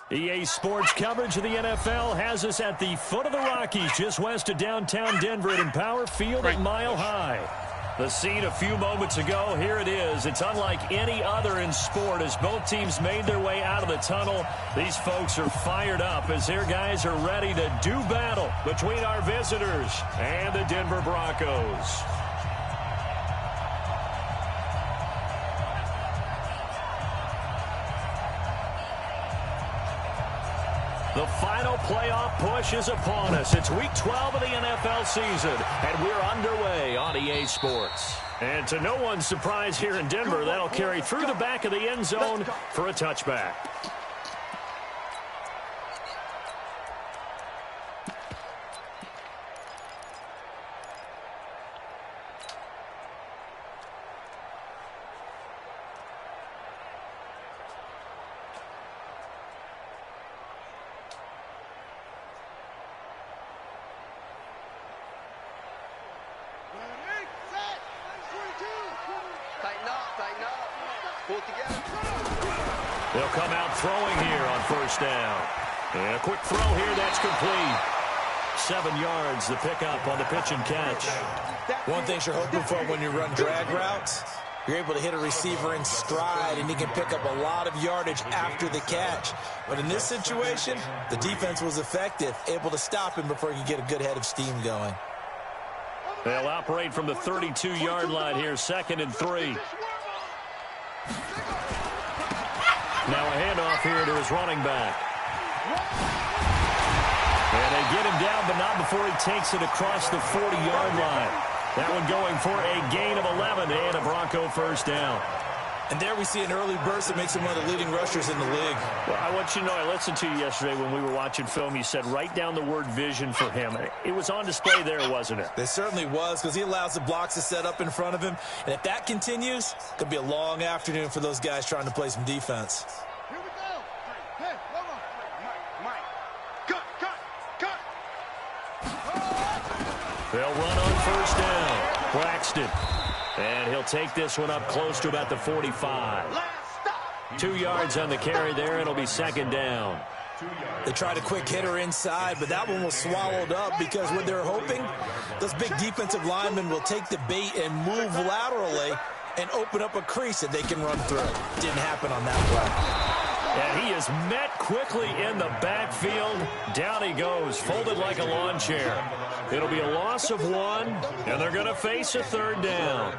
EA Sports coverage of the NFL has us at the foot of the Rockies, just west of downtown Denver at Empower Field at Mile High. The scene a few moments ago, here it is. It's unlike any other in sport as both teams made their way out of the tunnel. These folks are fired up as their guys are ready to do battle between our visitors and the Denver Broncos. The final playoff push is upon us. It's week 12 of the NFL season, and we're underway on EA Sports. And to no one's surprise here in Denver, that'll carry through the back of the end zone for a touchback. They'll come out throwing here on first down. And a quick throw here, that's complete. 7 yards, the pickup on the pitch and catch. One thing you're hoping for when you run drag routes, you're able to hit a receiver in stride, and he can pick up a lot of yardage after the catch. But in this situation, the defense was effective, able to stop him before he could get a good head of steam going. They'll operate from the 32-yard line here, 2nd and 3. Now a handoff here to his running back. And they get him down, but not before he takes it across the 40-yard line. That one going for a gain of 11 and a Bronco first down. And there we see an early burst that makes him one of the leading rushers in the league. Well, I want you to know, I listened to you yesterday when we were watching film. You said write down the word vision for him. It was on display there, wasn't it? It certainly was, because he allows the blocks to set up in front of him. And if that continues, it could be a long afternoon for those guys trying to play some defense. Here we go. Hey, come on. Mike. Cut. They'll run on first down. Braxton. And he'll take this one up close to about the 45. 2 yards on the carry there. It'll be 2nd down. They tried a quick hitter inside, but that one was swallowed up because what they're hoping, those big defensive linemen will take the bait and move laterally and open up a crease that they can run through. Didn't happen on that play. And he is met quickly in the backfield. Down he goes, folded like a lawn chair. It'll be a loss of 1, and they're going to face a 3rd down.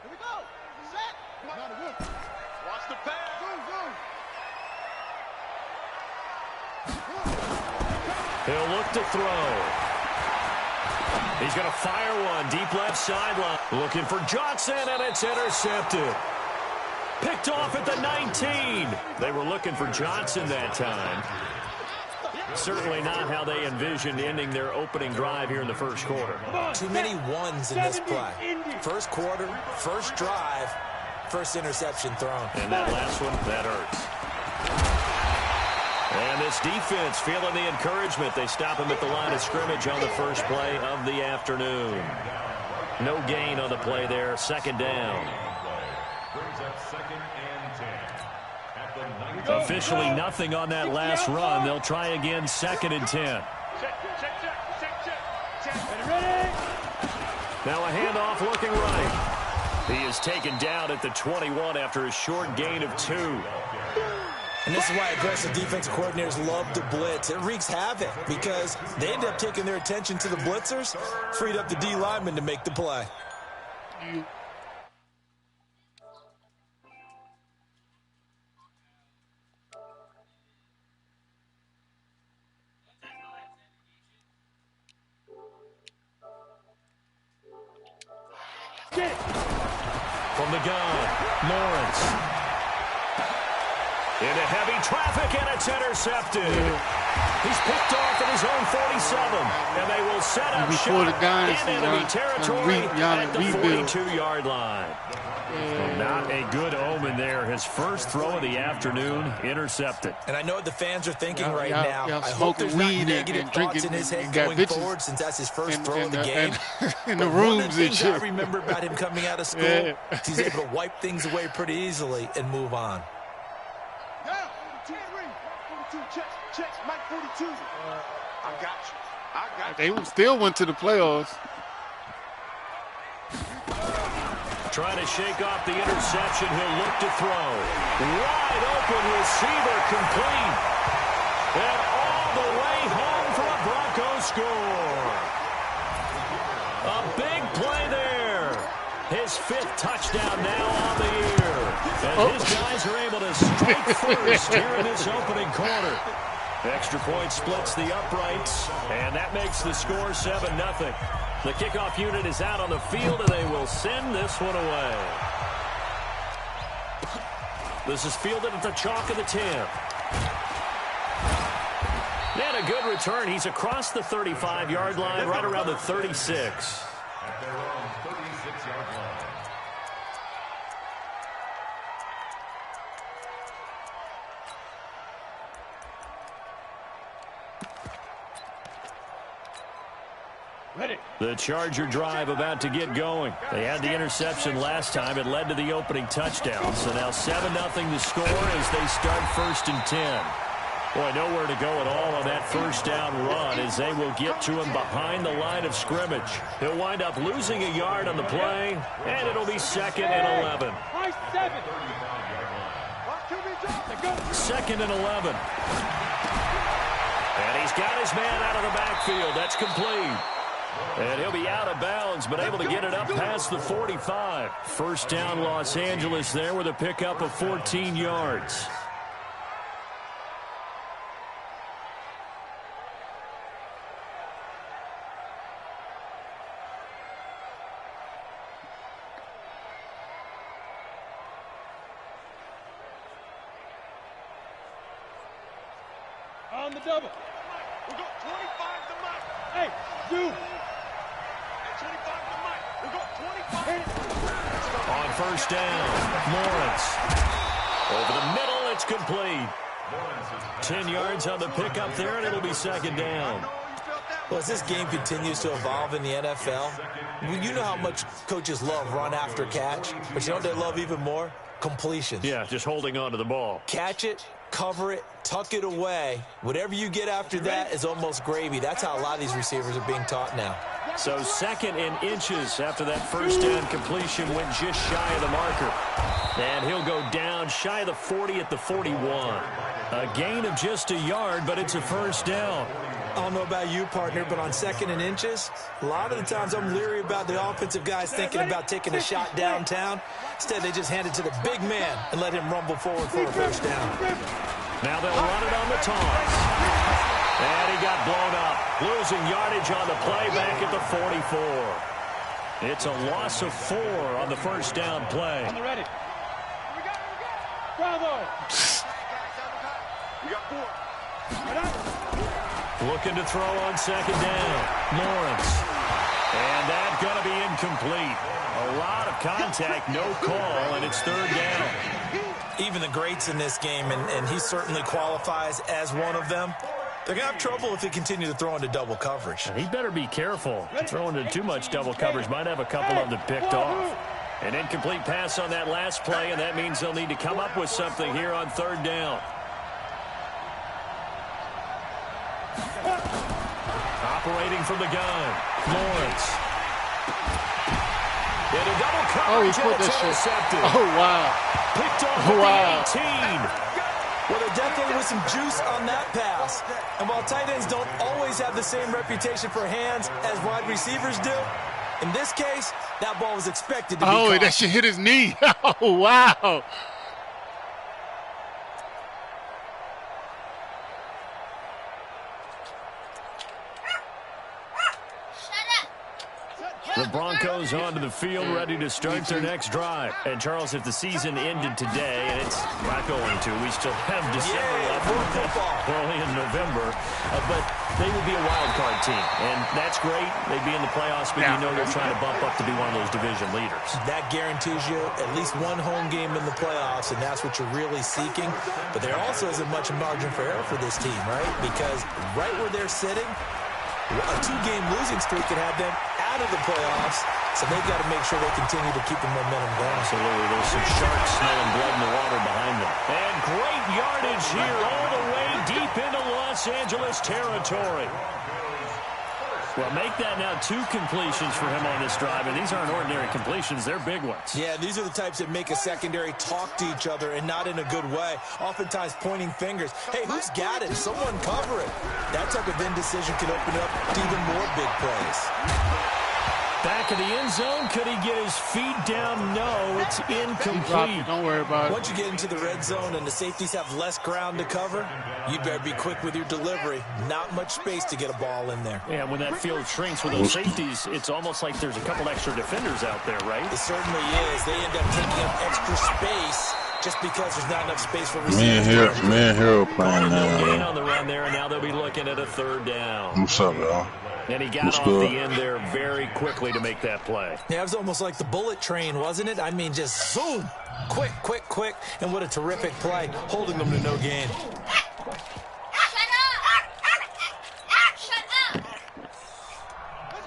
Here we go. Set. Watch the pass. He'll look to throw. He's going to fire one deep left sideline. Looking for Johnson, and it's intercepted. Picked off at the 19. They were looking for Johnson that time. Certainly not how they envisioned ending their opening drive here in the first quarter. Too many ones in this play. First quarter, first drive, first interception thrown. And that last one, that hurts. And this defense feeling the encouragement. They stop him at the line of scrimmage on the first play of the afternoon. No gain on the play there. 2nd down. Officially nothing on that last run. They'll try again 2nd and 10. Now a handoff looking right. He is taken down at the 21 after a short gain of 2. And this is why aggressive defensive coordinators love to blitz. It wreaks havoc because they end up taking their attention to the blitzers, freed up the D lineman to make the play. From the gun, Lawrence. Into heavy traffic, and it's intercepted. He's picked off at his own 47, and they will set up shop in enemy territory at the 42-yard line. Well, not a good omen there. His first throw of the afternoon intercepted. And I know what the fans are thinking right now. I hope there's not negative thoughts in his head going forward since that's his first throw of the game. In the rooms, one of the things I remember about him coming out of school, he's able to wipe things away pretty easily and move on. Yeah, 42, check, Mike 42. I got you. They still went to the playoffs. Trying to shake off the interception. He'll look to throw. Wide open receiver complete. And all the way home for a Broncos score. A big play there. His 5th touchdown now on the year. And his guys are able to strike first here in this opening quarter. Extra point splits the uprights, and that makes the score 7-0. The kickoff unit is out on the field, and they will send this one away. This is fielded at the chalk of the 10. And a good return. He's across the 35-yard line, right around the 36. The Charger drive about to get going. They had the interception last time. It led to the opening touchdown. So now 7-0 the score as they start 1st and 10. Boy, nowhere to go at all on that first down run as they will get to him behind the line of scrimmage. He'll wind up losing a yard on the play, and it'll be 2nd and 11. 2nd and 11. And he's got his man out of the backfield. That's complete. And he'll be out of bounds, but able to get it up past the 45. First down, Los Angeles there with a pickup of 14 yards. On the double. We got 25 to Mike. Hey, dude. 25 to Mike. We got 25. On first down, Lawrence. Over the middle, it's complete. 10 yards on the pickup there, and it'll be 2nd down. Well, as this game continues to evolve in the NFL, you know how much coaches love run after catch, but you know what they love even more? Completions. Yeah, just holding on to the ball. Catch it, cover it, tuck it away. Whatever you get after that is almost gravy. That's how a lot of these receivers are being taught now. So 2nd and inches after that first down completion went just shy of the marker. And he'll go down shy of the 40 at the 41. A gain of just a yard, but it's a first down. I don't know about you, partner, but on 2nd and inches, a lot of the times I'm leery about the offensive guys thinking about taking a shot downtown. Instead, they just hand it to the big man and let him rumble forward for a first down. Now they'll run it on the toss. And he got blown up. Losing yardage on the play back at the 44. It's a loss of 4 on the first down play. On the ready. Bravo. We got 4. Looking to throw on 2nd down. Lawrence. And that's going to be incomplete. A lot of contact, no call, and it's 3rd down. Even the greats in this game, and he certainly qualifies as one of them, they're going to have trouble if they continue to throw into double coverage. He better be careful. Throwing into too much double coverage might have a couple of them picked off. An incomplete pass on that last play, and that means they'll need to come up with something here on 3rd down. Operating from the gun, Lawrence. Into double coverage, he put that shit. Intercepted. Oh, wow. Picked off at the 18. Well, there definitely was some juice on that pass. And while tight ends don't always have the same reputation for hands as wide receivers do, in this case, that ball was expected to be caught. That shit hit his knee. Oh, wow. The The Broncos onto the field, ready to start their next drive. And, Charles, if the season ended today, and it's not going to, we still have December left, early in November, but they would be a wild card team. And that's great. They'd be in the playoffs, but you know they're trying to bump up to be one of those division leaders. That guarantees you at least one home game in the playoffs, and that's what you're really seeking. But there also isn't much margin for error for this team, right? Because right where they're sitting, a 2-game losing streak could have them out of the playoffs, so they've got to make sure they continue to keep the momentum going. Absolutely. There's some sharks smelling blood in the water behind them. And great yardage here all the way deep into Los Angeles territory. Well, make that now 2 completions for him on this drive, and these aren't ordinary completions. They're big ones. Yeah, these are the types that make a secondary talk to each other, and not in a good way. Oftentimes pointing fingers. Hey, who's got it? Someone cover it. That type of indecision can open up to even more big plays. Back of the end zone. Could he get his feet down? No, it's incomplete. Don't worry about it. Once you get into the red zone and the safeties have less ground to cover, you better be quick with your delivery. Not much space to get a ball in there. Yeah, when that field shrinks with those safeties, it's almost like there's a couple extra defenders out there, right? It certainly is. They end up taking up extra space just because there's not enough space for receivers. Me and Hero playing Gain now. on the run there, and now they'll be looking at a 3rd down. What's up, y'all? And he got off the end there very quickly to make that play. Yeah, it was almost like the bullet train, wasn't it? I mean, just zoom. Quick, quick, quick. And what a terrific play, holding them to no gain.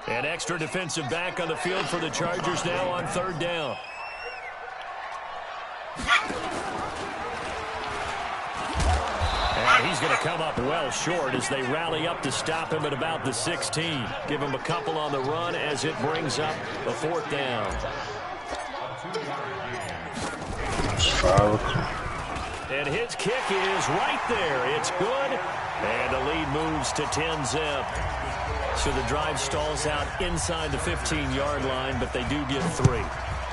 An extra defensive back on the field for the Chargers now on 3rd down. And he's going to come up well short as they rally up to stop him at about the 16. Give him a couple on the run as it brings up a 4th down. And his kick is right there. It's good. And the lead moves to 10-zip. So the drive stalls out inside the 15-yard line, but they do get 3.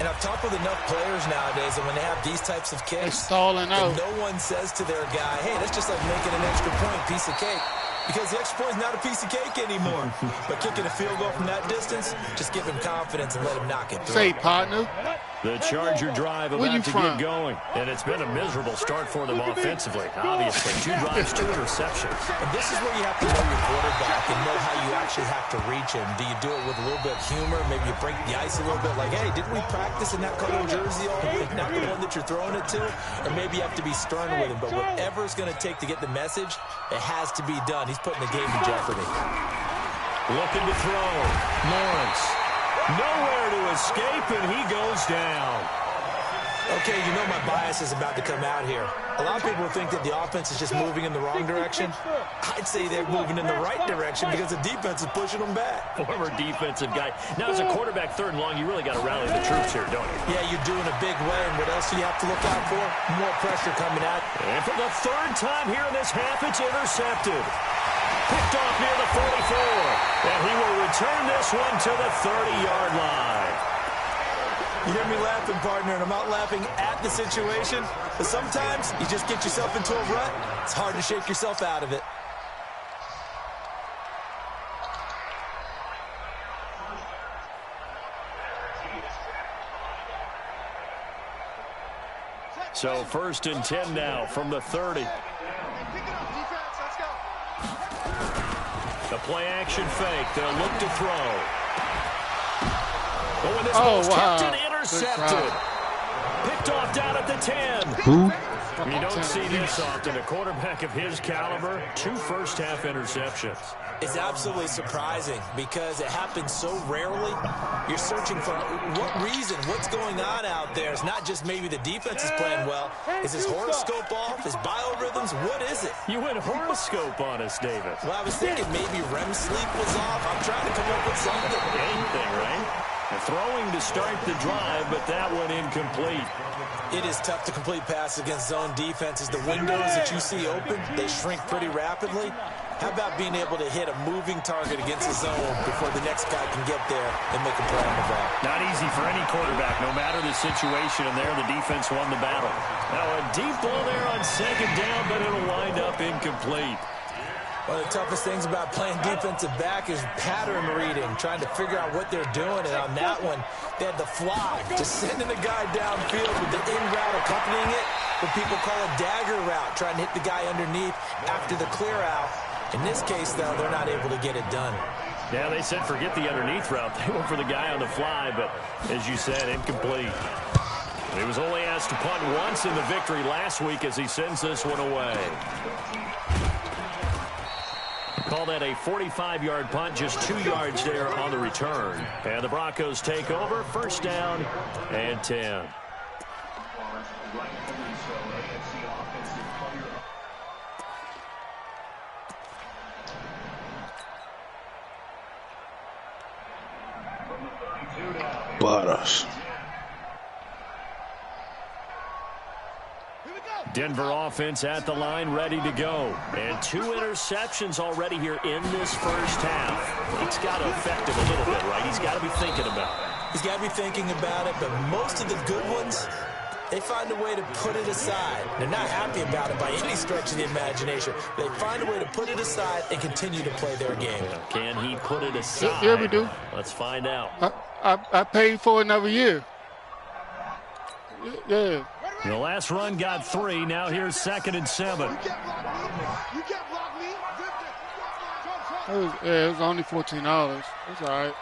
And I've talked with enough players nowadays that when they have these types of kicks, they're stalling out. No one says to their guy, hey, that's just like making an extra point, piece of cake. Because the extra point is not a piece of cake anymore. But kicking a field goal from that distance, just give him confidence and let him knock it through. Say, partner. The Charger drive about to get going. And it's been a miserable start for them offensively. Obviously, 2 drives, 2 interceptions. And this is where you have to know your quarterback and know how you actually have to reach him. Do you do it with a little bit of humor? Maybe you break the ice a little bit like, hey, didn't we practice in that color jersey all week? Not the one that you're throwing it to? Or maybe you have to be stern with him. But whatever it's going to take to get the message, it has to be done. He's putting the game in jeopardy. Looking to throw. Lawrence. Nowhere to escape, and he goes down. Okay, you know my bias is about to come out here. A lot of people think that the offense is just moving in the wrong direction. I'd say they're moving in the right direction because the defense is pushing them back. Former defensive guy. Now, as a quarterback 3rd and long, you really got to rally the troops here, don't you? Yeah, you're doing a big way, and what else do you have to look out for? More pressure coming out. And for the 3rd time here in this half, it's intercepted. Picked off near the 44. And he will return this one to the 30-yard line. You hear me laughing, partner, and I'm not laughing at the situation. But sometimes you just get yourself into a rut. It's hard to shake yourself out of it. So 1st and 10 now from the 30. The play-action fake. They'll look to throw. Oh, and this ball's tipped and intercepted. Picked off down at the 10. Who? You don't see this often. A quarterback of his caliber, 2 first-half interceptions. It's absolutely surprising because it happens so rarely. You're searching for what reason, what's going on out there. It's not just maybe the defense is playing well. Is his horoscope off? His biorhythms? What is it? You went horoscope on us, David. Well, I was thinking maybe REM sleep was off. I'm trying to come up with something. Anything, right? Throwing to start the drive, but that one incomplete. It is tough to complete passes against zone defenses. The windows that you see open, they shrink pretty rapidly. How about being able to hit a moving target against the zone before the next guy can get there and make a play on the ball? Not easy for any quarterback, no matter the situation, and there the defense won the battle. Now a deep ball there on 2nd down, but it'll wind up incomplete. One of the toughest things about playing defensive back is pattern reading, trying to figure out what they're doing. And on that one, they had the fly, just sending the guy downfield with the in route accompanying it, what people call a dagger route, trying to hit the guy underneath after the clear out. In this case, though, they're not able to get it done. Yeah, they said forget the underneath route. They went for the guy on the fly, but as you said, incomplete. He was only asked to punt once in the victory last week as he sends this one away. Call that a 45-yard punt, just 2 yards there on the return. And the Broncos take over, first down and 10. Butters. Denver offense at the line, ready to go. And 2 interceptions already here in this first half. It's got to affect him a little bit, right? He's got to be thinking about it. He's got to be thinking about it, but most of the good ones, they find a way to put it aside. They're not happy about it by any stretch of the imagination. They find a way to put it aside and continue to play their game. Can he put it aside? Yeah, we do. Let's find out. I paid for another year. Yeah. The last run got 3. Now here's 2nd and 7. It was only $14. That's all right.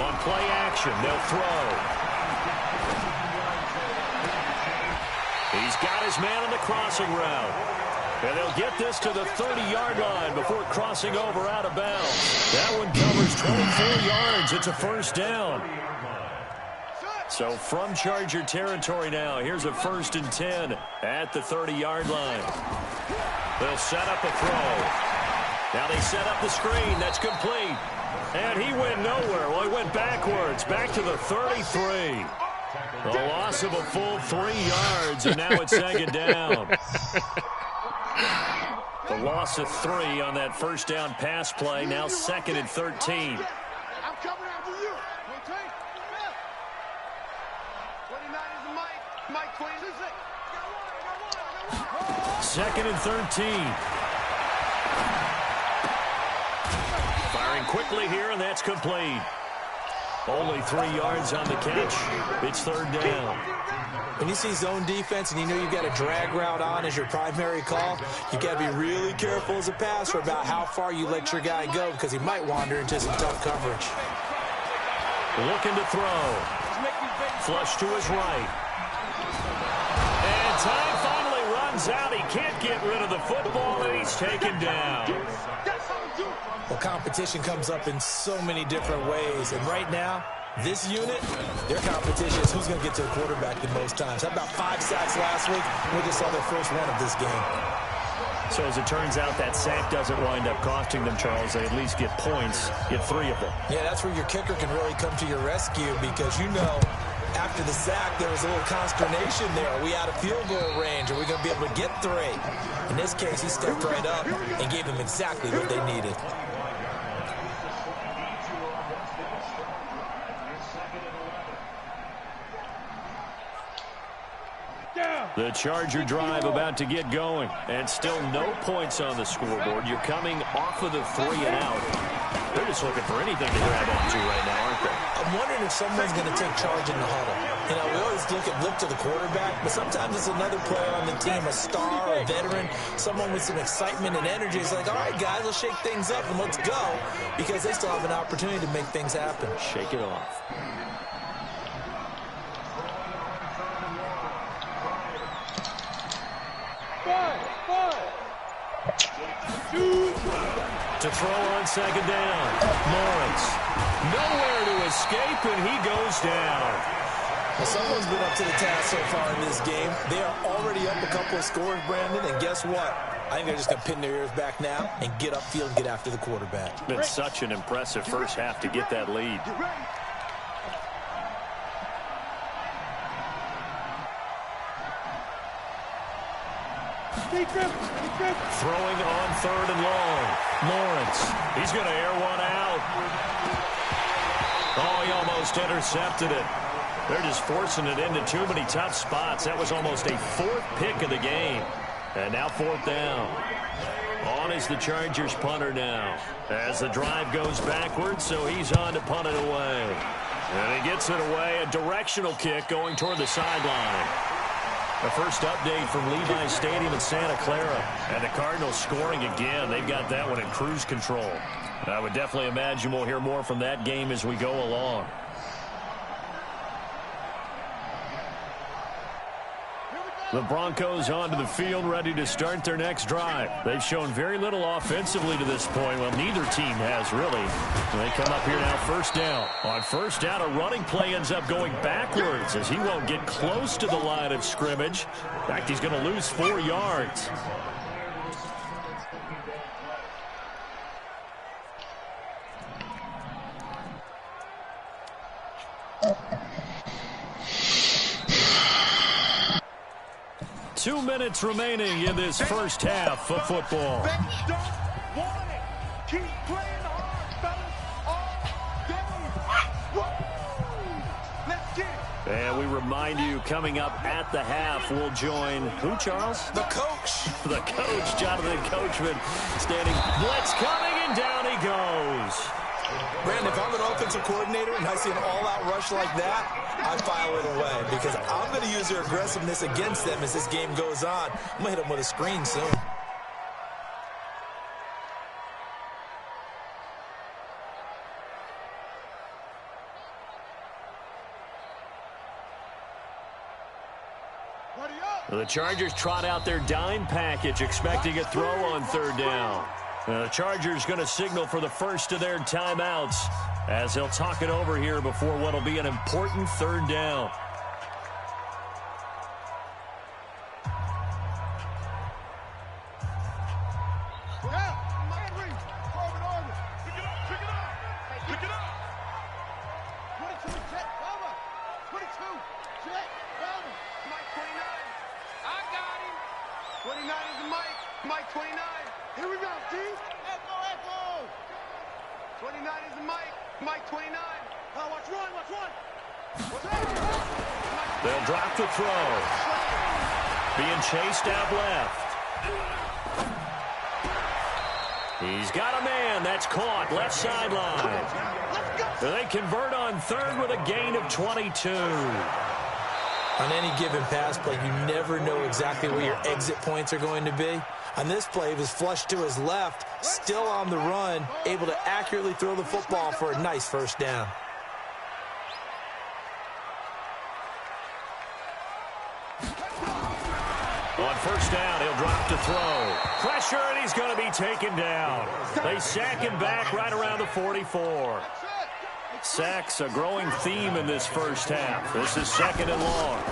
On play action, they'll throw. He's got his man on the crossing route. And they'll get this to the 30-yard line before crossing over out of bounds. That one covers 24 yards. It's a first down. So from Charger territory now, here's a 1st and 10 at the 30-yard line. They'll set up a throw. Now they set up the screen. That's complete. And he went nowhere. Well, he went backwards, back to the 33. The loss of a full 3 yards, and now it's 2nd down. The loss of 3 on that first down pass play. Now 2nd and 13. I'm coming after you. Okay? 29 is the mic. Mike 26. 2nd and 13. Firing quickly here, and that's complete. Only 3 yards on the catch. It's 3rd down. When you see zone defense and you know you've got a drag route on as your primary call, you got to be really careful as a passer about how far you let your guy go because he might wander into some tough coverage. Looking to throw. Flush to his right. And time finally runs out. He can't get rid of the football, and he's taken down. Well, competition comes up in so many different ways, and right now, this unit, their competition is who's going to get to the quarterback the most times. How about 5 sacks last week? We just saw their first one of this game. So as it turns out, that sack doesn't wind up costing them, Charles. They at least get points, get 3 of them. Yeah, that's where your kicker can really come to your rescue because you know after the sack there was a little consternation there. Are we out of field goal range? Are we going to be able to get 3? In this case, he stepped right up and gave them exactly what they needed. The Charger drive about to get going, and still no points on the scoreboard. You're coming off of the 3 and out. They're just looking for anything to grab onto right now, aren't they? I'm wondering if someone's going to take charge in the huddle. You know, we always look to the quarterback, but sometimes it's another player on the team, a star, a veteran, someone with some excitement and energy. It's like, all right, guys, let's shake things up and let's go, because they still have an opportunity to make things happen. Shake it off. To throw on 2nd down. Lawrence. Nowhere to escape, and he goes down. Well, someone's been up to the task so far in this game. They are already up a couple of scores, Brandon, and guess what? I think they're just going to pin their ears back now and get upfield and get after the quarterback. It's been such an impressive first half to get that lead. Throwing on 3rd and long. Lawrence. He's going to air one out. Oh, he almost intercepted it. They're just forcing it into too many tough spots. That was almost a fourth pick of the game. And now fourth down. On is the Chargers punter now. As the drive goes backwards, so he's on to punt it away. And he gets it away. A directional kick going toward the sideline. The first update from Levi Stadium in Santa Clara. And the Cardinals scoring again. They've got that one in cruise control. I would definitely imagine we'll hear more from that game as we go along. The Broncos onto the field, ready to start their next drive. They've shown very little offensively to this point. Well, neither team has, really. They come up here now, first down. On first down, a running play ends up going backwards as he won't get close to the line of scrimmage. In fact, he's going to lose 4 yards. Two minutes remaining in this first half of football. They don't want it. Keep playing hard, fellas. All game. Let's get it. And we remind you, coming up at the half, we'll join who, Charles? The coach. The coach, Jonathan Coachman, standing. Blitz coming, and down he goes. Brandon, if I'm an offensive coordinator and I see an all-out rush like that, I file it away because I'm going to use their aggressiveness against them as this game goes on. I'm going to hit them with a screen soon. The Chargers trot out their dime package, expecting a throw on third down. The Chargers going to signal for the first of their timeouts as they'll talk it over here before what will be an important third down. They'll drop the throw. Being chased out left. He's got a man. That's caught. Left sideline. They convert on third with a gain of 22. On any given pass play, you never know exactly where your exit points are going to be. On this play, he was flushed to his left, still on the run, able to accurately throw the football for a nice first down. On first down, he'll drop to throw. Pressure, and he's going to be taken down. They sack him back right around the 44. Sacks a growing theme in this first half. This is second and long.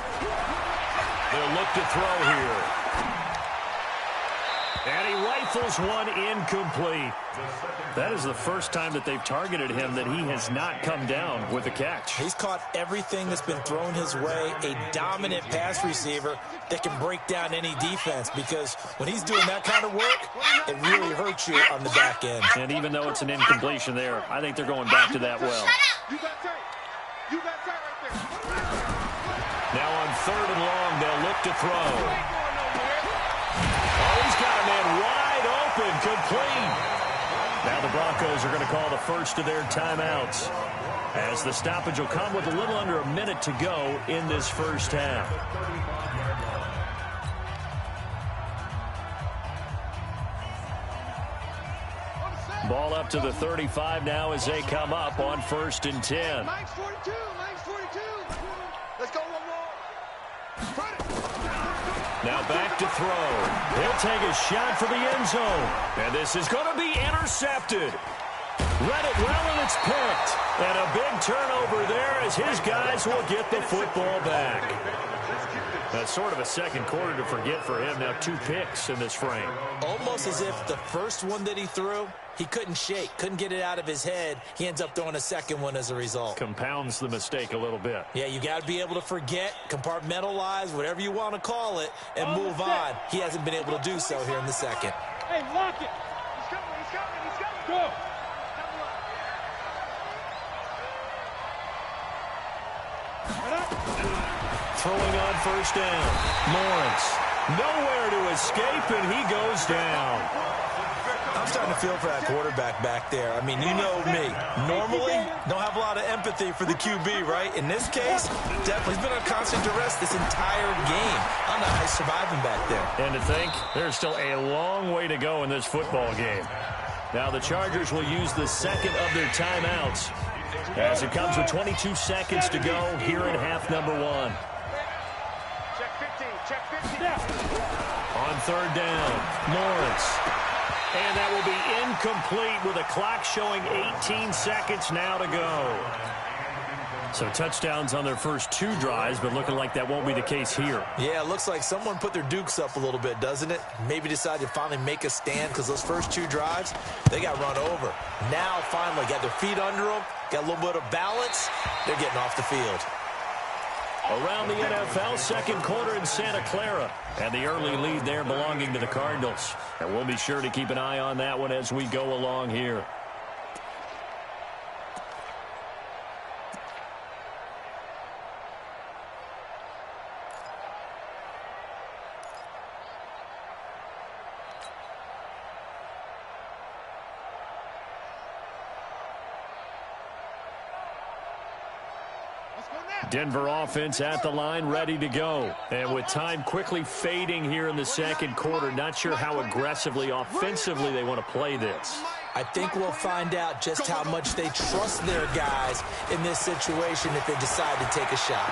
They'll look to throw here. And he rifles one incomplete. That is the first time that they've targeted him that he has not come down with a catch. He's caught everything that's been thrown his way. A dominant pass receiver that can break down any defense, because when he's doing that kind of work, it really hurts you on the back end. And even though it's an incompletion there, I think they're going back to that well. Now on third and long, they'll look to throw. Oh, he's got a man wide open, complete. Now the Broncos are going to call the first of their timeouts, as the stoppage will come with a little under a minute to go in this first half. Ball up to the 35 now as they come up on first and 10. Mike's 42. Let's go one more. Now back to throw. He'll take a shot for the end zone. And this is going to be intercepted. Read it well, and it's picked. And a big turnover there as his guys will get the football back. That's sort of a second quarter to forget for him. Now 2 picks in this frame. Almost as if the first one that he threw, he couldn't shake, couldn't get it out of his head. He ends up throwing a second one as a result. Compounds the mistake a little bit. Yeah, you got to be able to forget, compartmentalize, whatever you want to call it, and move on. He hasn't been able to do so here in the second. Hey, lock it. He's coming. Go. throwing on first down. Lawrence, nowhere to escape, and he goes down. I'm starting to feel for that quarterback back there. I mean, you know me. Normally, don't have a lot of empathy for the QB, right? In this case, definitely he's been on constant duress this entire game. I don't know how he's surviving back there. And to think, there's still a long way to go in this football game. Now the Chargers will use the second of their timeouts as it comes with 22 seconds to go here in half number 1. Check 15, check 15. On third down, Lawrence. And that will be incomplete with a clock showing 18 seconds now to go. So touchdowns on their first 2 drives, but looking like that won't be the case here. Yeah, it looks like someone put their dukes up a little bit, doesn't it? Maybe decided to finally make a stand because those first 2 drives, they got run over. Now finally got their feet under them, got a little bit of balance. They're getting off the field. Around the NFL, second quarter in Santa Clara. And the early lead there belonging to the Cardinals. And we'll be sure to keep an eye on that one as we go along here. Denver offense at the line, ready to go. And with time quickly fading here in the second quarter, not sure how aggressively, offensively they want to play this. I think we'll find out just how much they trust their guys in this situation if they decide to take a shot.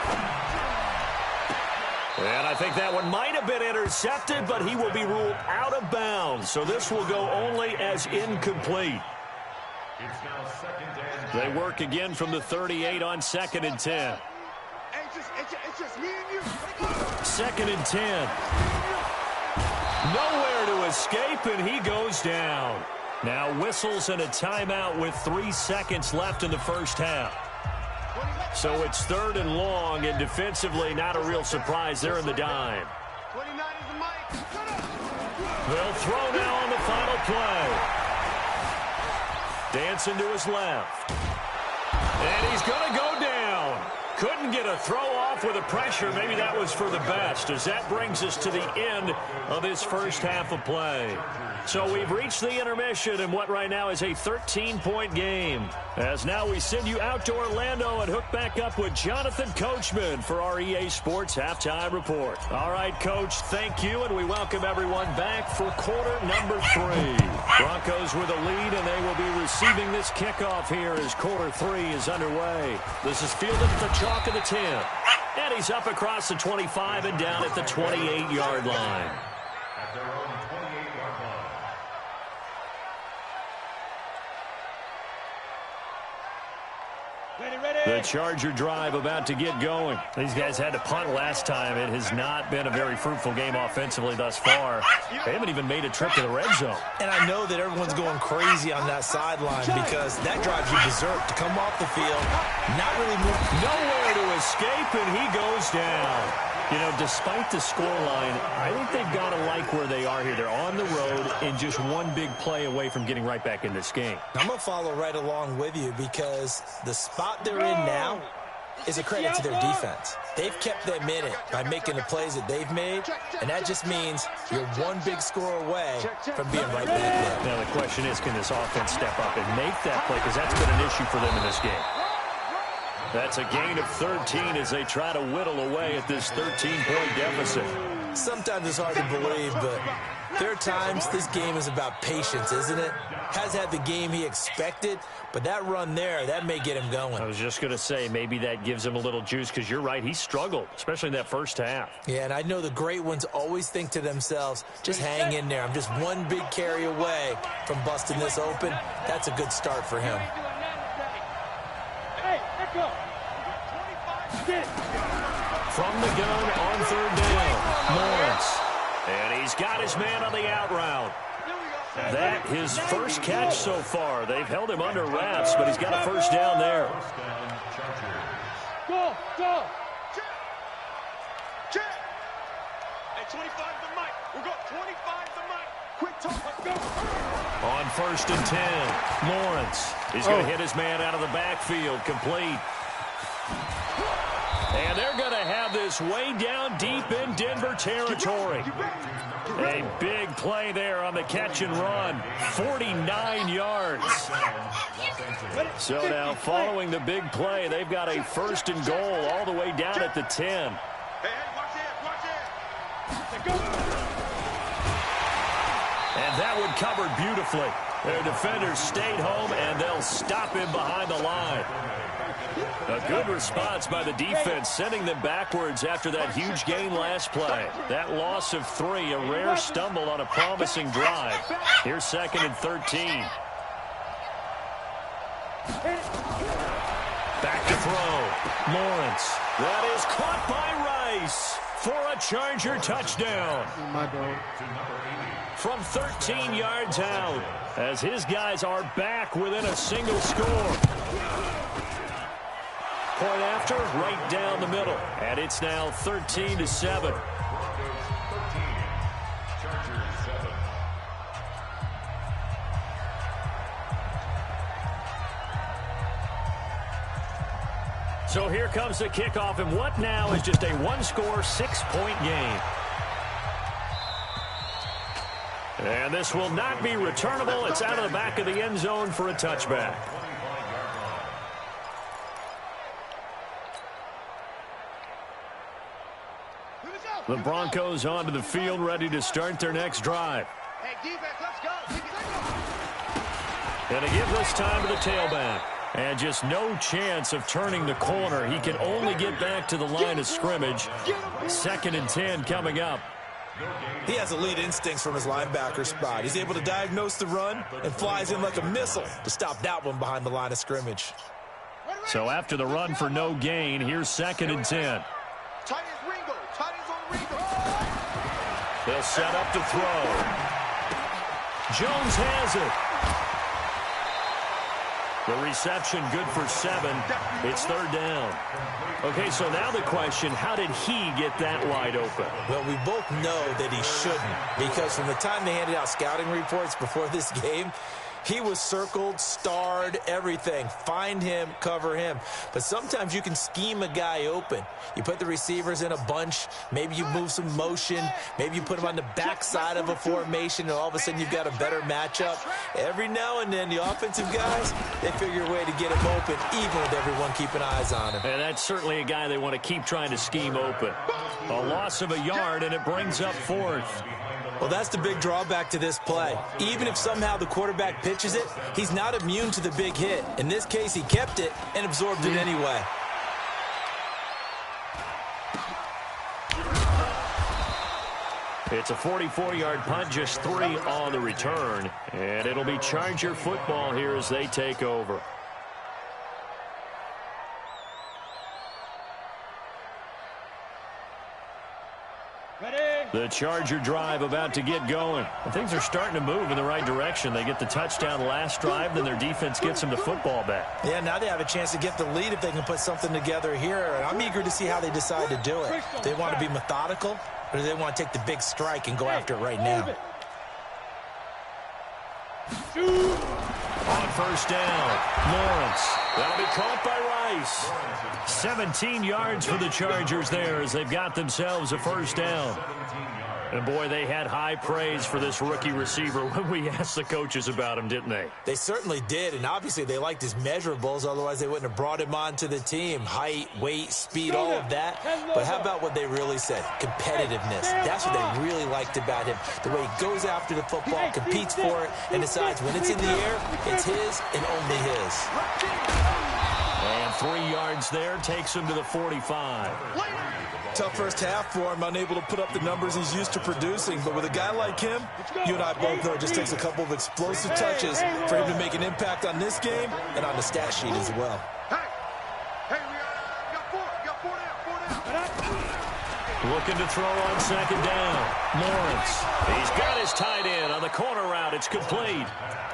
And I think that one might have been intercepted, but he will be ruled out of bounds. So this will go only as incomplete. They work again from the 38 on 2nd and 10. It's just me and you. 2nd and 10. Nowhere to escape, and he goes down. Now whistles and a timeout with 3 seconds left in the first half. So it's 3rd and long, and defensively not a real surprise. They're in the dime. 29 is the mic. They'll throw now on the final play. Dancing to his left. And he's going to go down. Couldn't get a throw off with the pressure. Maybe that was for the best, as that brings us to the end of this first half of play. So we've reached the intermission in what right now is a 13-point game. As now we send you out to Orlando and hook back up with Jonathan Coachman for our EA Sports Halftime Report. All right, Coach, thank you, and we welcome everyone back for quarter number 3. Broncos with a lead, and they will be receiving this kickoff here as quarter 3 is underway. This is fielded at the chalk of the 10. And he's up across the 25 and down at the 28-yard line. The Charger drive about to get going. These guys had to punt last time. It has not been a very fruitful game offensively thus far. They haven't even made a trip to the red zone. And I know that everyone's going crazy on that sideline because that drives you berserk to come off the field, not really move. Nowhere to escape, and he goes down. You know, despite the scoreline, I think they've got to like where they are here. They're on the road and just one big play away from getting right back in this game. I'm going to follow right along with you because the spot they're in now is a credit to their defense. They've kept them in it by making the plays that they've made, and that just means you're one big score away from being right back there. Now the question is, can this offense step up and make that play? Because that's been an issue for them in this game. That's a gain of 13 as they try to whittle away at this 13-point deficit. Sometimes it's hard to believe, but there are times this game is about patience, isn't it? Has had the game he expected, but that run there, that may get him going. I was just going to say, maybe that gives him a little juice because you're right, he struggled, especially in that first half. Yeah, and I know the great ones always think to themselves, just hang in there. I'm just one big carry away from busting this open. That's a good start for him. From the gun on third down, Lawrence. And he's got his man on the out route. That his first catch so far. They've held him under wraps, but he's got a first down there. Go! Check! Hey, 25 the mic. We got 25 the mic. Quick talk, let's go. On first and 10, Lawrence. He's going to hit his man out of the backfield, complete. And they're going to have this way down deep in Denver territory. A big play there on the catch and run. 49 yards. So now following the big play, they've got a 1st and goal all the way down at the 10. And that one covered beautifully. Their defenders stayed home, and they'll stop him behind the line. A good response by the defense, sending them backwards after that huge gain last play. That loss of 3, a rare stumble on a promising drive. Here's 2nd and 13. Back to throw. Lawrence. That is caught by Rice for a Charger touchdown. From 13 yards out, as his guys are back within a single score. Point after, right down the middle. And it's now 13-7. So here comes the kickoff, and what now is just a one-score, 6-point game. And this will not be returnable. It's out of the back of the end zone for a touchback. The Broncos onto the field, ready to start their next drive. Hey, defense, let's go. And to give this time to the tailback. And just no chance of turning the corner. He can only get back to the line of scrimmage. 2nd and 10 coming up. He has elite instincts from his linebacker spot. He's able to diagnose the run and flies in like a missile to stop that one behind the line of scrimmage. So after the run for no gain, here's 2nd and 10. They'll set up to throw. Jones has it. The reception good for 7. It's 3rd down. Okay, so now the question, how did he get that wide open? Well, we both know that he shouldn't, because from the time they handed out scouting reports before this game, he was circled, starred, everything. Find him, cover him. But sometimes you can scheme a guy open. You put the receivers in a bunch. Maybe you move some motion. Maybe you put them on the backside of a formation, and all of a sudden you've got a better matchup. Every now and then, the offensive guys, they figure a way to get him open, even with everyone keeping eyes on him. And that's certainly a guy they want to keep trying to scheme open. A loss of a yard, and it brings up 4th. Well, that's the big drawback to this play. Even if somehow the quarterback pitches it, he's not immune to the big hit. In this case, he kept it and absorbed it anyway. It's a 44-yard punt, just 3 on the return. And it'll be Charger football here as they take over. The Charger drive about to get going. And things are starting to move in the right direction. They get the touchdown last drive, then their defense gets them the football back. Yeah, now they have a chance to get the lead if they can put something together here. And I'm eager to see how they decide to do it. They want to be methodical, or do they want to take the big strike and go after it right now? On 1st down, Lawrence. That'll be caught by Rice. 17 yards for the Chargers there as they've got themselves a 1st down. And, boy, they had high praise for this rookie receiver when we asked the coaches about him, didn't they? They certainly did, and obviously they liked his measurables. Otherwise, they wouldn't have brought him onto the team. Height, weight, speed, all of that. But how about what they really said? Competitiveness. That's what they really liked about him. The way he goes after the football, competes for it, and decides when it's in the air, it's his and only his. And 3 yards there takes him to the 45. Tough first half for him, unable to put up the numbers he's used to producing. But with a guy like him, you and I both know it just takes a couple of explosive touches for him to make an impact on this game and on the stat sheet as well. Hey, we got 4 down. Looking to throw on 2nd down. Lawrence. He's got his tight end on the corner route. It's complete.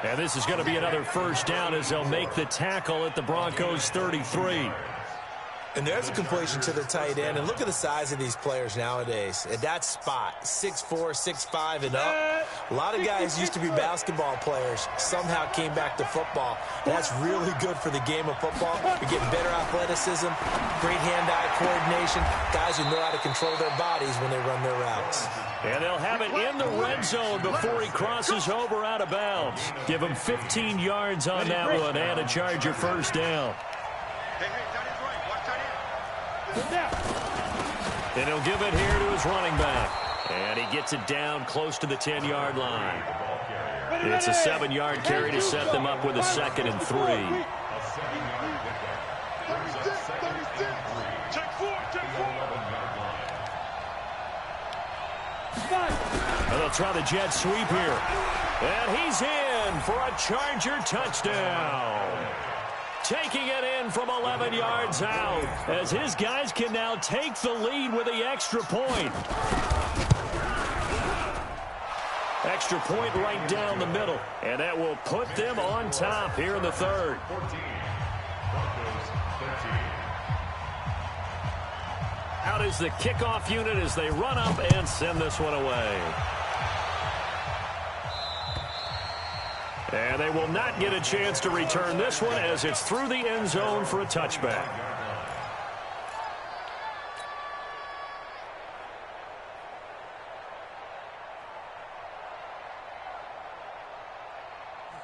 And this is going to be another 1st down as they'll make the tackle at the Broncos 33. And there's a completion to the tight end. And look at the size of these players nowadays. At that spot, 6'4", 6'5", and up. A lot of guys used to be basketball players, somehow came back to football. And that's really good for the game of football. You're getting better athleticism, great hand-eye coordination, guys who know how to control their bodies when they run their routes. And they'll have it in the red zone before he crosses over out of bounds. Give him 15 yards on that one and a Charger first down. And he'll give it here to his running back. And he gets it down close to the 10-yard line. It's a 7-yard carry to set them up with a 2nd and 3. And they'll try the jet sweep here. And he's in for a Charger touchdown. Taking it in from 11 yards out as his guys can now take the lead with the extra point. Extra point right down the middle, and that will put them on top here in the third. Out is the kickoff unit as they run up and send this one away. And they will not get a chance to return this one as it's through the end zone for a touchback.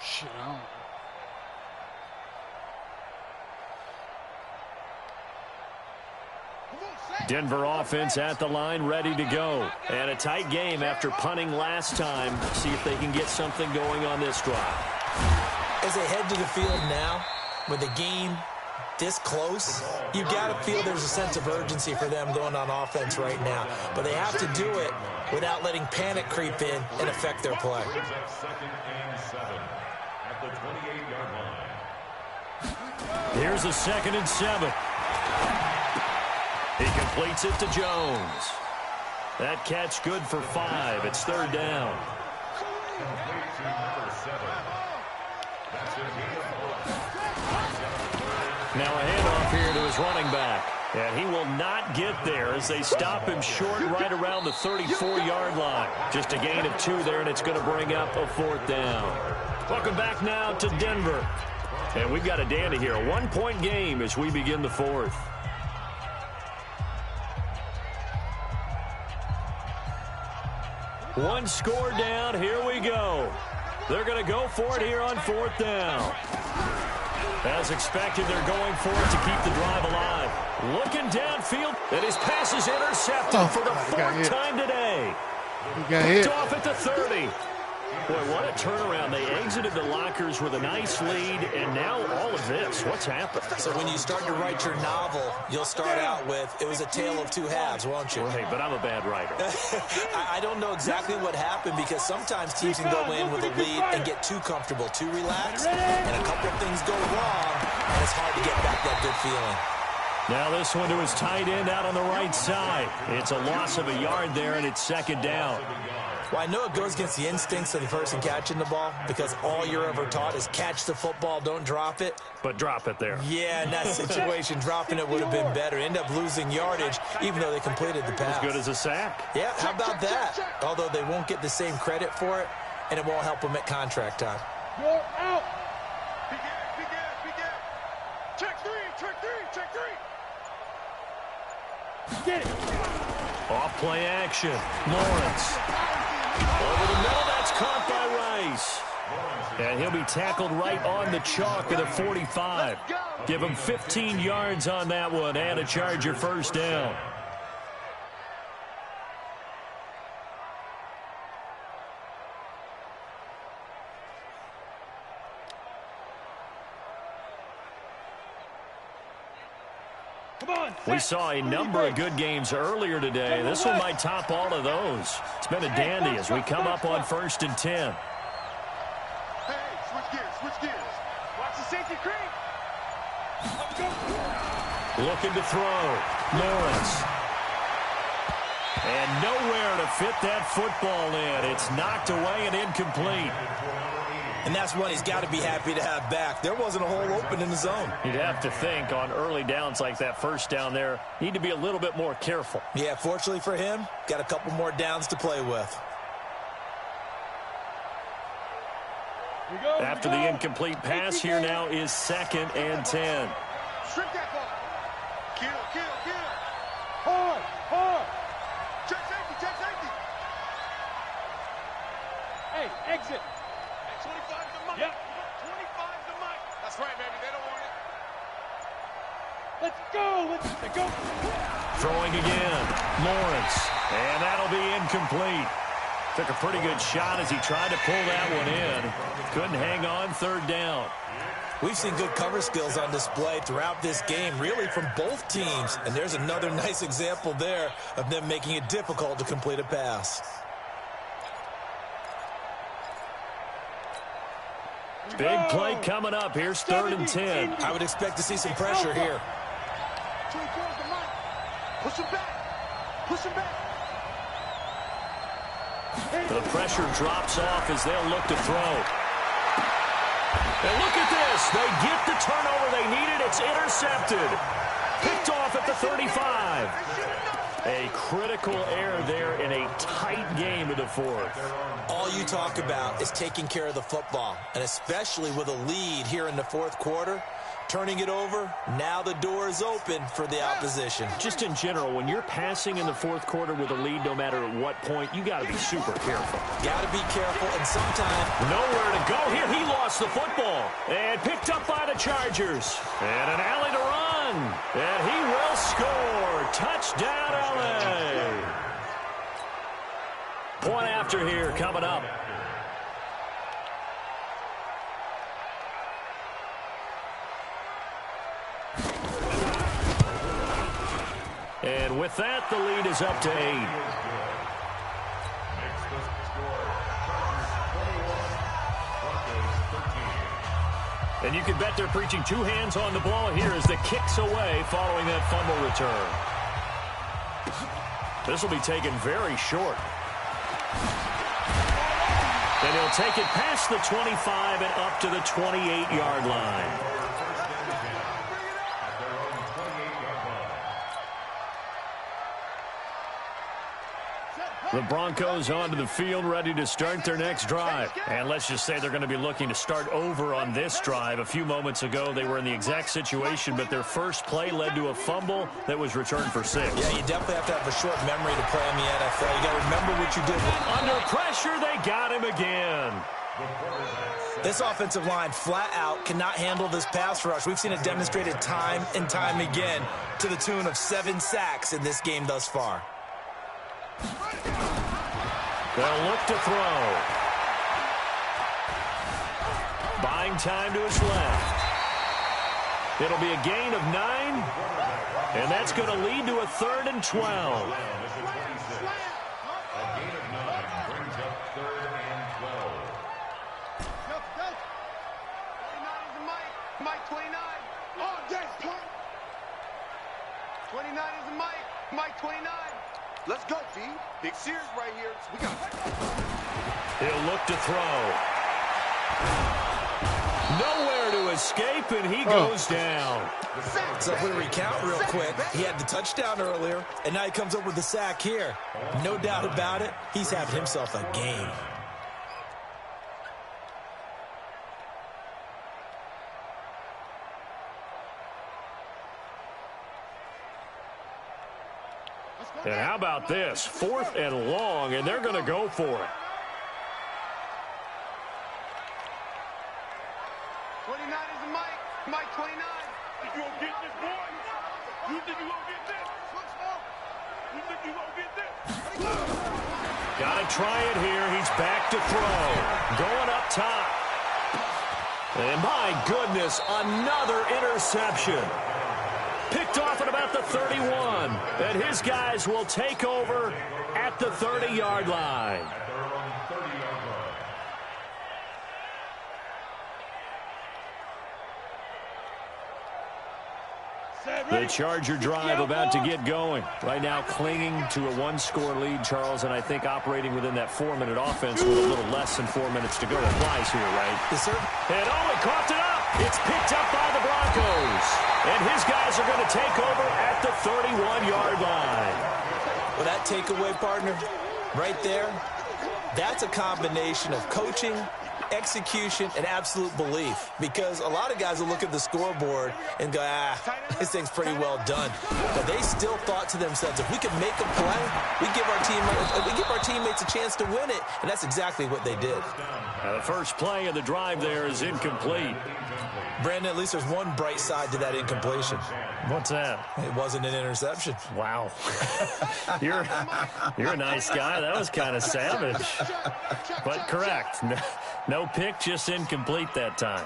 Shit, I don't know. Denver offense at the line, ready to go. And a tight game after punting last time. See if they can get something going on this drive. As they head to the field now, with the game this close, you've got to feel there's a sense of urgency for them going on offense right now. But they have to do it without letting panic creep in and affect their play. Here's a 2nd and 7. He completes it to Jones. That catch good for 5. It's 3rd down. Now a handoff here to his running back. And he will not get there as they stop him short right around the 34-yard line. Just a gain of 2 there, and it's going to bring up a 4th down. Welcome back now to Denver. And we've got a dandy here. A 1-point game as we begin the 4th. One score down. Here we go. They're going to go for it here on 4th down. As expected, they're going for it to keep the drive alive. Looking downfield, and his pass is intercepted for the 4th time today. He got hit. Off at the 30. Boy, what a turnaround. They exited the lockers with a nice lead, and now all of this. What's happened? So when you start to write your novel, you'll start out with, it was a tale of 2 halves, won't you? Hey, but I'm a bad writer. I don't know exactly what happened because sometimes teams can go in with a lead and get too comfortable, too relaxed, and a couple of things go wrong, and it's hard to get back that good feeling. Now this one to his tight end out on the right side. It's a loss of a yard there, and it's 2nd down. Well, I know it goes against the instincts of the person catching the ball because all you're ever taught is catch the football, don't drop it. But drop it there. Yeah, in that situation, dropping it would have been better. End up losing yardage, even though they completed the pass. As good as a sack. Yeah, how about that? Although they won't get the same credit for it, and it won't help them at contract time. You're out. Begin. Check 3. Get it. Off play action. Lawrence. Over the middle, that's caught by Rice. And he'll be tackled right on the chalk at a 45. Give him 15 yards on that one and a Charger first down. We saw a number of good games earlier today. This one might top all of those. It's been a dandy as we come up on 1st and 10. Hey, switch gears. Watch the safety creep. Let's go. Looking to throw. Lawrence. And nowhere to fit that football in. It's knocked away and incomplete. And that's one he's got to be happy to have back. There wasn't a hole open in the zone. You'd have to think on early downs like that first down there, need to be a little bit more careful. Yeah, fortunately for him, got a couple more downs to play with. After the incomplete pass, here now is 2nd and 10. Shrink that ball. Kill. Hard. Check safety. Hey, exit. Hey, 25 to Mike. Yep. 25 to Mike. That's right, baby. They don't want it. Let's go. Throwing again. Lawrence. And that'll be incomplete. Took a pretty good shot as he tried to pull that one in. Couldn't hang on, 3rd down. We've seen good cover skills on display throughout this game, really from both teams. And there's another nice example there of them making it difficult to complete a pass. Big play coming up. Here's 3rd and 10. I would expect to see some pressure here. Push him back. The pressure drops off as they'll look to throw. And look at this. They get the turnover they needed. It's intercepted. Picked off at the 35. A critical error there in a tight game of the 4th. All you talk about is taking care of the football, and especially with a lead here in the 4th quarter. Turning it over, now the door is open for the opposition. Just in general, when you're passing in the 4th quarter with a lead, no matter at what point, you got to be super careful. Got to be careful, and sometimes nowhere to go here. He lost the football and picked up by the Chargers. And an alley to run, and he will score. Touchdown, LA. Point after here coming up. And with that, the lead is up to 8. And you can bet they're preaching 2 hands on the ball here as the kick's away following that fumble return. This will be taken very short. And he'll take it past the 25 and up to the 28-yard line. The Broncos onto the field, ready to start their next drive. And let's just say they're going to be looking to start over on this drive. A few moments ago, they were in the exact situation, but their first play led to a fumble that was returned for 6. Yeah, you definitely have to have a short memory to play in the NFL. You got to remember what you did. Under pressure, they got him again. This offensive line flat out cannot handle this pass rush. We've seen it demonstrated time and time again to the tune of 7 sacks in this game thus far. They'll look to throw. Buying time to his left. It'll be a gain of 9, and that's going to lead to a 3rd and 12. A gain of 9 brings up 3rd and 12. Go. 29 is Mike. Mike 29. Oh, yes, 29 is Mike. Mike 29. Let's go, D. Big Sears right here. We got it. He'll look to throw. Nowhere to escape, and he goes down. So if we recount real quick, he had the touchdown earlier, and now he comes up with the sack here. No doubt about it, he's having himself a game. And how about this? 4th and long, and they're going to go for it. 29 is Mike. Mike 29. Think you gonna get this, boy? You think you gonna get this? You think you gonna get this? Got to try it here. He's back to throw. Going up top. And my goodness, another interception. Picked off at about the 31. And his guys will take over at the 30-yard line. The Charger drive about to get going. Right now clinging to a 1-score lead, Charles, and I think operating within that 4-minute offense with a little less than 4 minutes to go applies here, right? Yes, sir. And he coughed it up. It's picked up by the Broncos. And his guys are going to take over at the 31-yard line. Well, that takeaway, partner, right there, that's a combination of coaching execution, and absolute belief. Because a lot of guys will look at the scoreboard and go, this thing's pretty well done. But they still thought to themselves, if we can make a play, we give our teammates a chance to win it. And that's exactly what they did. Now the first play of the drive there is incomplete. Brandon, at least there's one bright side to that incompletion. What's that? It wasn't an interception. Wow. You're a nice guy. That was kind of savage. But correct. No pick, just incomplete that time.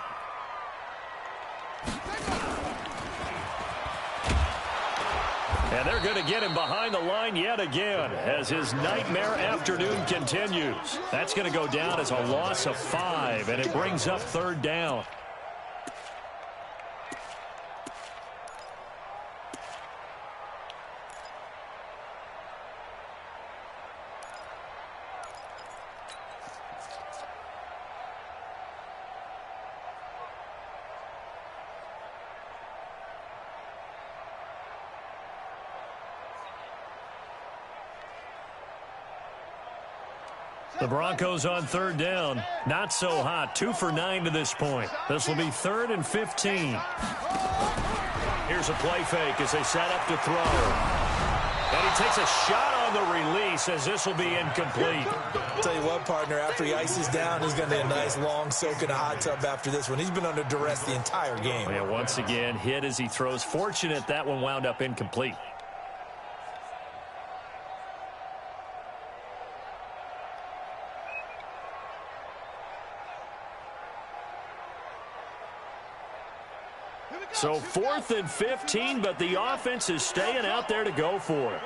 And they're going to get him behind the line yet again as his nightmare afternoon continues. That's going to go down as a loss of 5, and it brings up 3rd down. The Broncos on 3rd down. Not so hot. 2 for 9 to this point. This will be 3rd and 15. Here's a play fake as they set up to throw. And he takes a shot on the release as this will be incomplete. I'll tell you what, partner, after he ices down, he's going to need a nice long soak in a hot tub after this one. He's been under duress the entire game. Yeah, once again, hit as he throws. Fortunate that one wound up incomplete. So 4th and 15, but the offense is staying out there to go for it.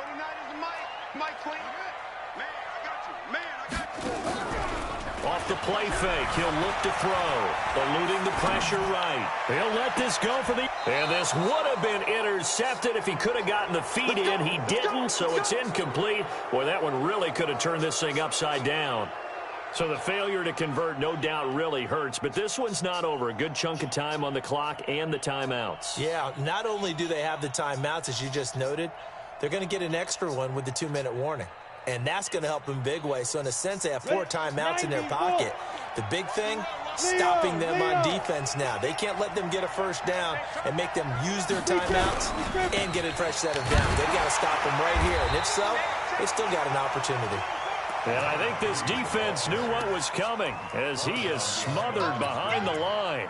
Off the play fake, he'll look to throw. Eluding the pressure right. He'll let this go for the... And this would have been intercepted if he could have gotten the feet in. He didn't, so it's incomplete. Boy, that one really could have turned this thing upside down. So the failure to convert no doubt really hurts, but this one's not over. A good chunk of time on the clock and the timeouts. Yeah, not only do they have the timeouts, as you just noted, they're going to get an extra one with the 2-minute warning. And that's going to help them big way. So in a sense, they have 4 timeouts in their pocket. The big thing, stopping them on defense now. They can't let them get a first down and make them use their timeouts and get a fresh set of downs. They've got to stop them right here. And if so, they've still got an opportunity. And I think this defense knew what was coming as he is smothered behind the line.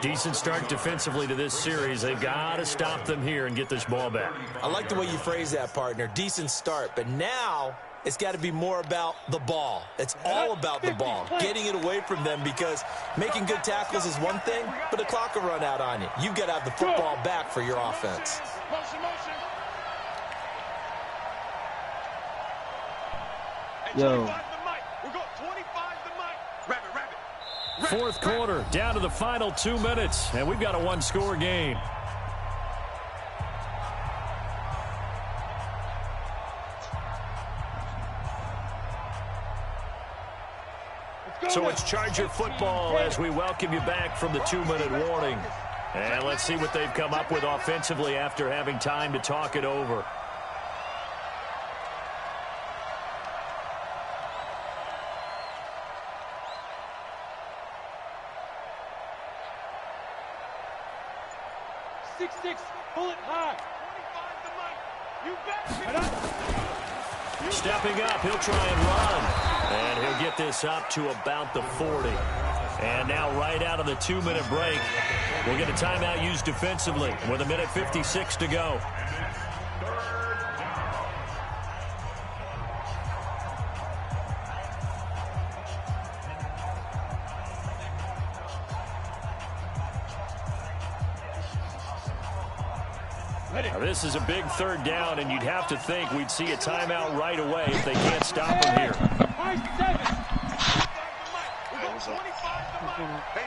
Decent start defensively to this series. They've got to stop them here and get this ball back. I like the way you phrase that, partner. Decent start. But now it's got to be more about the ball. It's all about the ball, getting it away from them, because making good tackles is one thing, but the clock will run out on you. You've got to have the football back for your offense. Yo. 4th quarter, down to the final 2 minutes, and we've got a 1-score game. So it's Charger football as we welcome you back from the 2-minute warning. And let's see what they've come up with offensively after having time to talk it over. Pull it high. Stepping up, he'll try and run. And he'll get this up to about the 40. And now right out of the 2-minute break, we'll get a timeout used defensively with 1:56 to go. Now, this is a big 3rd down, and you'd have to think we'd see a timeout right away if they can't stop him here. Hey,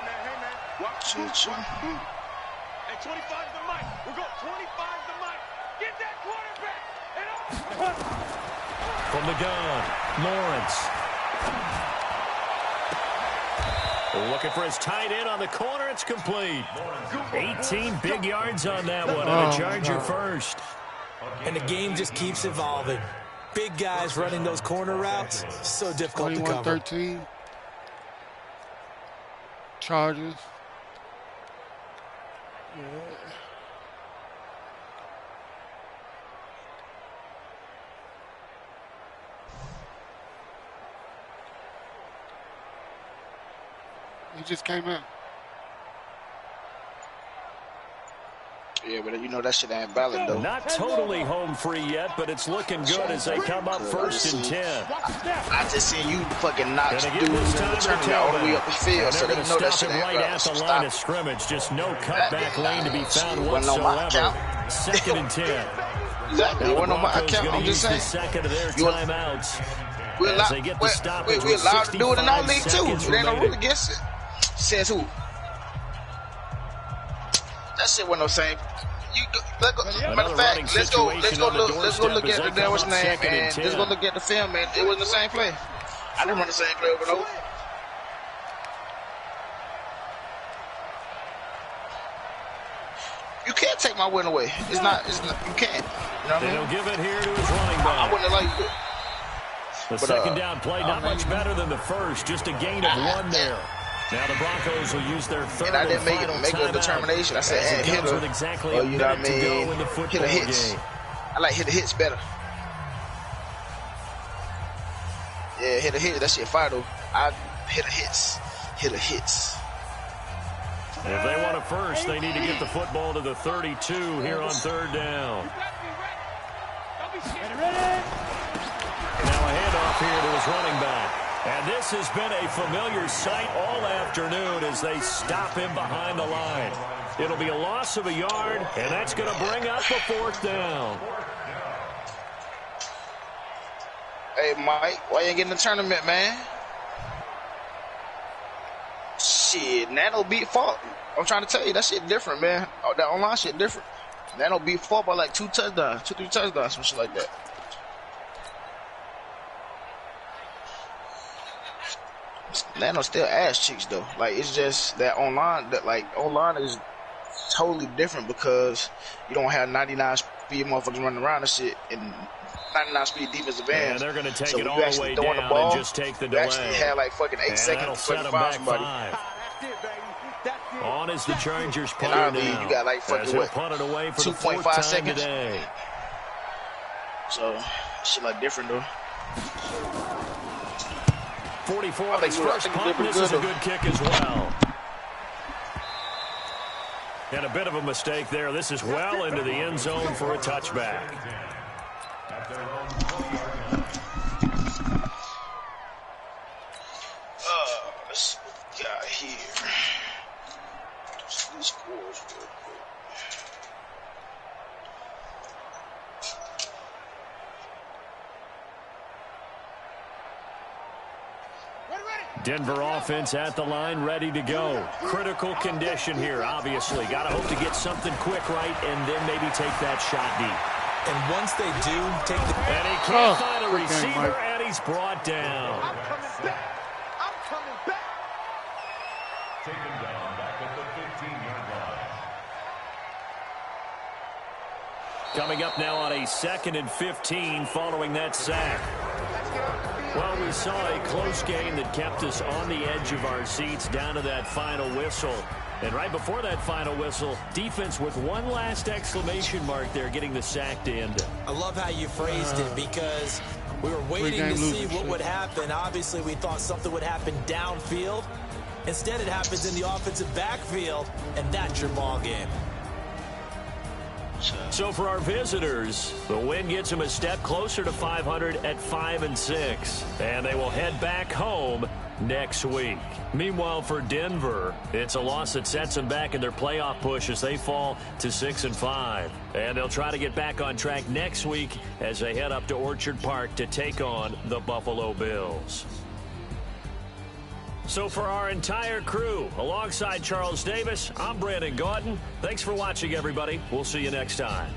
man. Watch. Hey, 25 the mic. We'll go 25 the mic. Get that quarterback. From the gun, Lawrence. Looking for his tight end on the corner. It's complete. 18 big yards on that one, and a Charger first. And the game just keeps evolving. Big guys running those corner routes, so difficult to cover. 21-13. Chargers. Yeah. He just came in. Yeah, but you know that shit ain't valid though. Not totally home free yet, but it's looking good as they come up first and 10. I just seen you fucking knock dudes in the tournament all the way up the field, so they know that shit ain't right valid. at So the line stop of it. scrimmage. Just no cutback lane to be found whatsoever. Second and 10. Exactly. It wasn't on my account. I'm just saying. Second of their timeouts. We're allowed to do it in our league too. There ain't no rule against it. Says who? That shit wasn't no same. Matter of fact, let's go look at the what's name, and let's go look at the film, man. It wasn't the same play. I didn't run the same play over and over. You can't take my win away. It's not. You can't. You know what I mean? They'll give it here to his running back. I wouldn't like it. The second down play, not much better than the first. Just a gain of 1 there. Now the Broncos will use their third and I didn't make a determination. I said, hey, hit her. Exactly you know what I mean? Hit a hits. Game. I like hit the hits better. Yeah, hit a hit. That shit fire though. I hit a hits. Hit a hits. If they want a first, they need to get the football to the 32 here on third down. Now a handoff here to his running back. And this has been a familiar sight all afternoon as they stop him behind the line. It'll be a loss of a yard, and that's going to bring up the fourth down. Hey, Mike, why you ain't getting the tournament, man? Shit, Nano beat Falk. I'm trying to tell you, that shit different, man. Oh, that online shit different. Nano beat Falk by like 2 touchdowns, 2-3 touchdowns, some shit like that. Nano still ass cheeks though. Like it's just that online is totally different because you don't have 99 speed motherfuckers running around and shit and 99 speed defensive ends. Yeah, they're going to take so it all the way down the ball, and just take the delay. We actually had like fucking 8 seconds to fucking find somebody. On is the Chargers punter now. You got like fucking what? 2.5 seconds. Today. So shit like different though. 44 on his first punt. This is a good kick as well. And a bit of a mistake there. This is well into the end zone for a touchback. Let's see what we got here. These scores real quick. Denver offense at the line, ready to go. Critical condition here, obviously. Got to hope to get something quick right and then maybe take that shot deep. And once they do, take the... And he can't find a receiver, and he's brought down. I'm coming back. I'm coming back. Taken down back at the 15-yard line. Coming up now on a 2nd and 15 following that sack. Well, we saw a close game that kept us on the edge of our seats down to that final whistle. And right before that final whistle, defense with one last exclamation mark there, getting the sack to end it. I love how you phrased it because we were waiting to see what would happen. Obviously, we thought something would happen downfield. Instead, it happens in the offensive backfield, and that's your ball game. So for our visitors, the win gets them a step closer to 500 at 5-6, and they will head back home next week. Meanwhile, for Denver, it's a loss that sets them back in their playoff push as they fall to 6-5, and they'll try to get back on track next week as they head up to Orchard Park to take on the Buffalo Bills. So for our entire crew, alongside Charles Davis, I'm Brandon Gautin. Thanks for watching, everybody. We'll see you next time.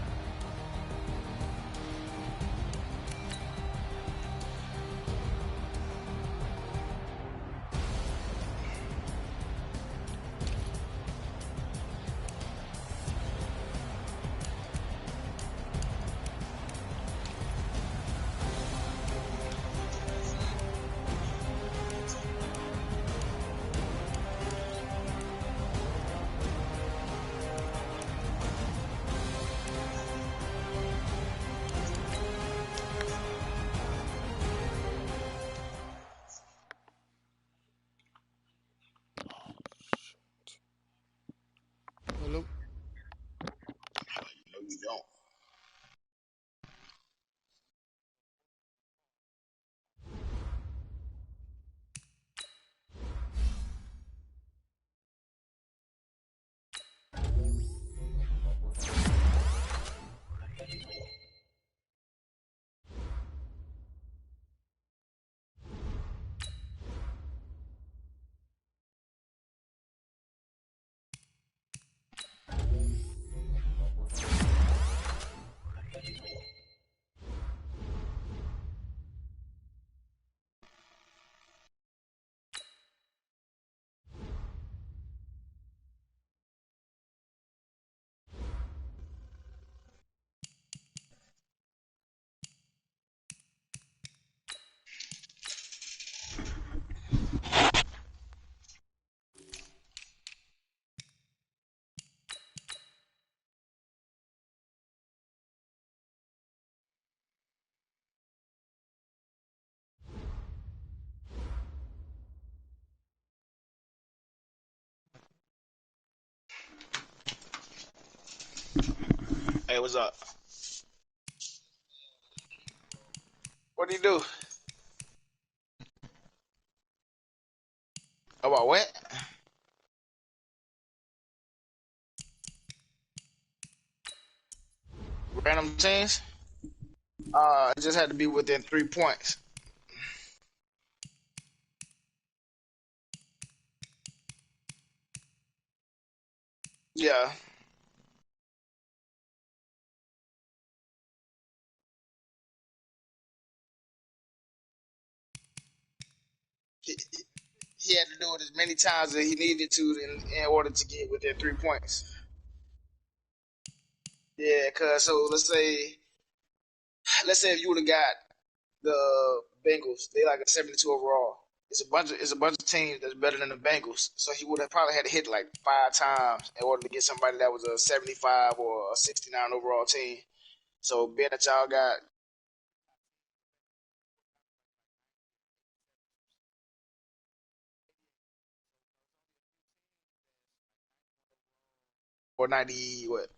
Hey, what's up? What do you do? About what? Random teams? It just had to be within 3 points. Yeah. He, he had to do it as many times as he needed to in order to get within 3 points. Yeah, cause so let's say if you would have got the Bengals, they like a 72 overall. It's a bunch of teams that's better than the Bengals. So he would have probably had to hit like 5 times in order to get somebody that was a 75 or a 69 overall team. So being that y'all got or 90 what